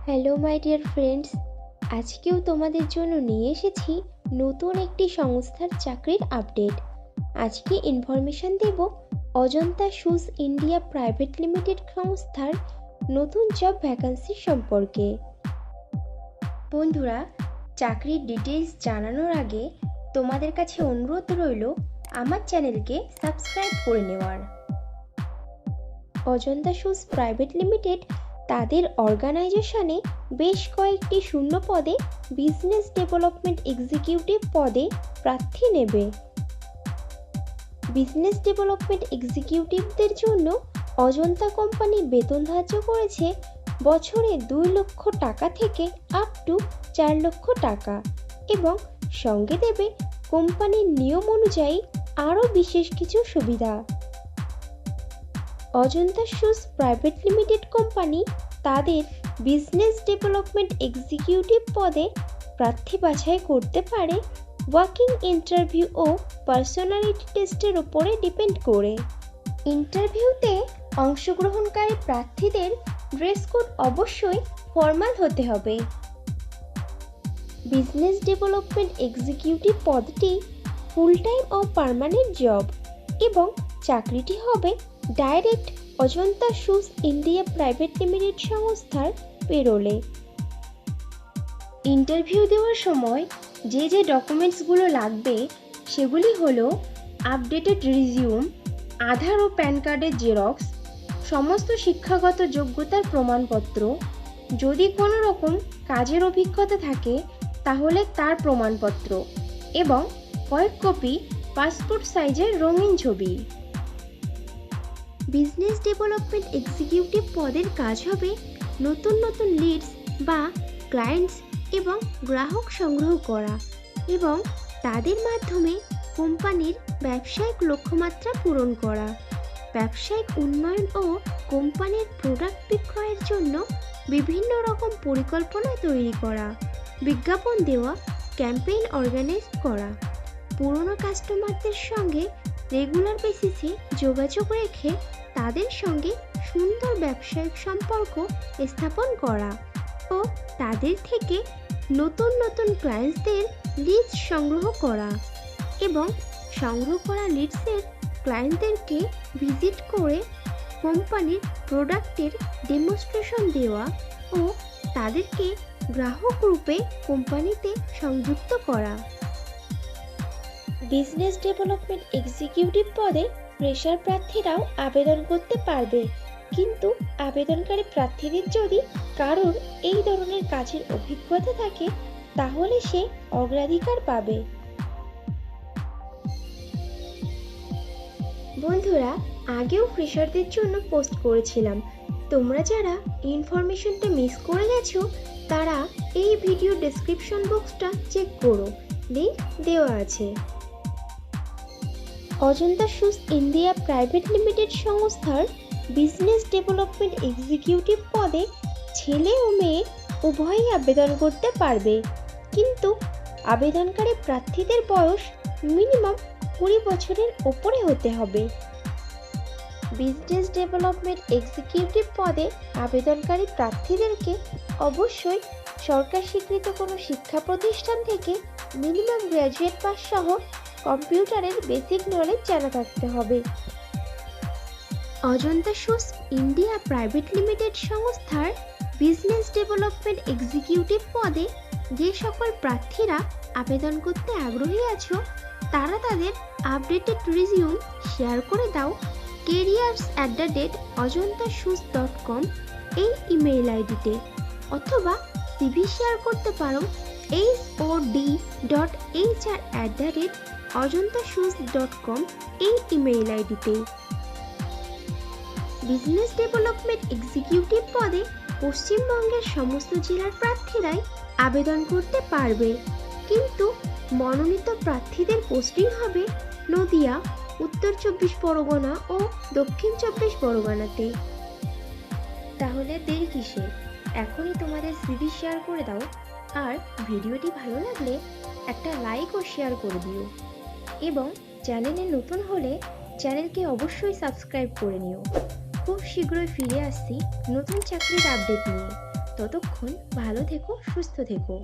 Hello my dear friends, আজকেও তোমাদের জন্য নিয়ে এসেছি নতুন একটি সংস্থার চাকরির আপডেট। আজকে ইনফরমেশন দেব Ajanta shoes India private limited সংস্থার নতুন জব ভ্যাকান্সি সম্পর্কে। বন্ধুরা, চাকরির ডিটেলস জানানোর আগে তোমাদের কাছে অনুরোধ রইল আমার চ্যানেলকে সাবস্ক্রাইব করে নেওয়ার। অজন্তা শুজ প্রাইভেট লিমিটেড তাদের অর্গানাইজেশনে বেশ কয়েকটি শূন্য পদে বিজনেস ডেভেলপমেন্ট এক্সিকিউটিভ পদে প্রার্থী নেবে। বিজনেস ডেভেলপমেন্ট এক্সিকিউটিভদের জন্য অজন্তা কোম্পানি বেতন ধার্য করেছে বছরে 2 লক্ষ টাকা থেকে আপ টু 4 লক্ষ টাকা এবং সঙ্গে দেবে কোম্পানির নিয়ম অনুযায়ী আরও বিশেষ কিছু সুবিধা। Ajanta shoes private limited company তাদের বিজনেস ডেভেলপমেন্ট এক্সিকিউটিভ পদে প্রার্থী বাছাই করতে পারে ওয়াকিং ইন্টারভিউ ও পার্সোনালিটি টেস্টের উপরে ডিপেন্ড করে। ইন্টারভিউতে অংশগ্রহণকারী প্রার্থীদের ড্রেস কোড অবশ্যই ফর্মাল হতে হবে। বিজনেস ডেভেলপমেন্ট এক্সিকিউটিভ পদটি ফুল টাইম ও পার্মানেন্ট জব এবং চাকরিটি হবে direct Ajanta shoes India private limited সংস্থার পেরোলে। ইন্টারভিউ দেওয়ার সময় যে ডকুমেন্টসগুলো লাগবে সেগুলি হলো আপডেটেড রিজিউম, আধার ও প্যান কার্ডের জেরক্স, সমস্ত শিক্ষাগত যোগ্যতার প্রমাণপত্র, যদি কোনো রকম কাজের অভিজ্ঞতা থাকে তাহলে তার প্রমাণপত্র এবং কয়েক কপি পাসপোর্ট সাইজের রঙিন ছবি। বিজনেস ডেভেলপমেন্ট এক্সিকিউটিভ পদের কাজ হবে নতুন নতুন লিডস বা ক্লায়েন্টস এবং গ্রাহক সংগ্রহ করা এবং তাদের মাধ্যমে কোম্পানির ব্যবসায়িক লক্ষ্যমাত্রা পূরণ করা, ব্যবসায়িক উন্নয়ন ও কোম্পানির প্রোডাক্ট বিক্রয়ের জন্য বিভিন্ন রকম পরিকল্পনা তৈরি করা, বিজ্ঞাপন দেওয়া, ক্যাম্পেইন অর্গানাইজ করা, পুরনো কাস্টমারদের সঙ্গে রেগুলার বেসিসে যোগাযোগ রেখে তাদের সঙ্গে সুন্দর ব্যবসায়িক সম্পর্ক স্থাপন করা ও তাদের থেকে নতুন নতুন ক্লায়েন্টসদের লিডস সংগ্রহ করা এবং সংগ্রহ করা লিডসের ক্লায়েন্টদেরকে ভিজিট করে কোম্পানির প্রোডাক্টের ডেমনস্ট্রেশন দেওয়া ও তাদেরকে গ্রাহক রূপে কোম্পানিতে সংযুক্ত করা। বিজনেস ডেভেলপমেন্ট এক্সিকিউটিভ পদে ফ্রেশার প্রার্থীরাও আবেদন করতে পারবে, কিন্তু আবেদনকারী প্রার্থীদের যদি কারোর এই ধরনের কাজের অভিজ্ঞতা থাকে তাহলে সে অগ্রাধিকার পাবে। বন্ধুরা, আগেও ফ্রেশারদের জন্য পোস্ট করেছিলাম, তোমরা যারা ইনফরমেশনটা মিস করে গেছো তারা এই ভিডিও ডেসক্রিপশন বক্সটা চেক করো, লিংক দেওয়া আছে। Ajanta shoes India private limited সংস্থার বিজনেস ডেভেলপমেন্ট এক্সিকিউটিভ পদে ছেলে ও মেয়ে উভয়ই আবেদন করতে পারবে, কিন্তু আবেদনকারী প্রার্থীদের বয়স মিনিমাম 20 বছরের ওপরে হতে হবে। বিজনেস ডেভেলপমেন্ট এক্সিকিউটিভ পদে আবেদনকারী প্রার্থীদেরকে অবশ্যই সরকার স্বীকৃত কোনো শিক্ষা প্রতিষ্ঠান থেকে মিনিমাম গ্র্যাজুয়েট পাস সহ কম্পিউটারের বেসিক নলেজ জানা থাকতে হবে। Ajanta shoes India private limited সংস্থার বিজনেস ডেভেলপমেন্ট এক্সিকিউটিভ পদে যে সকল প্রার্থীরা আবেদন করতে আগ্রহী আছো তারা তাদের আপডেটেড রিজিউম শেয়ার করে দাও careers@ajantashoes.com এই ইমেইল আইডিতে, অথবা সিভি শেয়ার করতে পারো hod.hr@ajantashoes.com এই ইমেইল আইডিতে। বিজনেস ডেভেলপমেন্ট এক্সিকিউটিভ পদে পশ্চিমবঙ্গের সমস্ত জেলার প্রার্থীরাই আবেদন করতে পারবে, কিন্তু মনোনীত প্রার্থীদের পোস্টিং হবে নদিয়া, উত্তর 24 পরগনা ও দক্ষিণ 24 পরগনাতে। তাহলে দেরি কিসের, এখনই তোমাদের সিভি শেয়ার করে দাও, আর ভিডিওটি ভালো লাগলে একটা লাইক ও শেয়ার করে দিও এবং চ্যানেলে নতুন হলে চ্যানেলকে অবশ্যই সাবস্ক্রাইব করে নিও। খুব শীঘ্রই ফিরে আসছি নতুন চাকরির আপডেট নিয়ে। ততক্ষণ ভালো থেকো, সুস্থ থেকো।